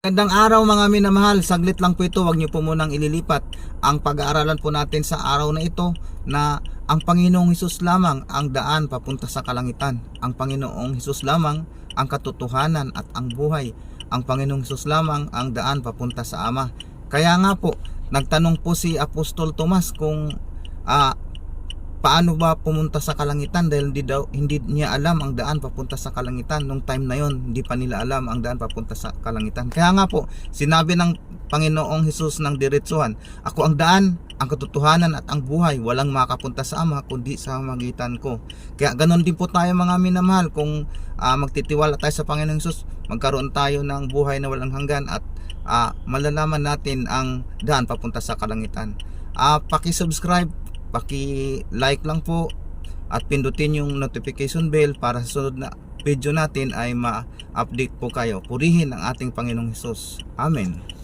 Magandang araw mga minamahal, saglit lang po ito, wag niyo po munang ililipat. Ang pag-aaralan po natin sa araw na ito na ang Panginoong Hesus lamang ang daan papunta sa kalangitan. Ang Panginoong Hesus lamang ang katotohanan at ang buhay. Ang Panginoong Hesus lamang ang daan papunta sa Ama. Kaya nga po, nagtanong po si Apostol Tomas kung paano ba pumunta sa kalangitan, dahil hindi niya alam ang daan papunta sa kalangitan. Nung time na yon, hindi pa nila alam ang daan papunta sa kalangitan. Kaya nga po, sinabi ng Panginoong Hesus ng diretsuhan, ako ang daan, ang katotohanan at ang buhay, walang makapunta sa Ama kundi sa magitan ko. Kaya ganon din po tayo mga minamahal, kung magtitiwala tayo sa Panginoong Hesus, magkaroon tayo ng buhay na walang hanggan at malalaman natin ang daan papunta sa kalangitan. Paki-subscribe, paki-like lang po at pindutin yung notification bell para sa sunod na video natin ay ma-update po kayo. Purihin ang ating Panginoong Hesus. Amen.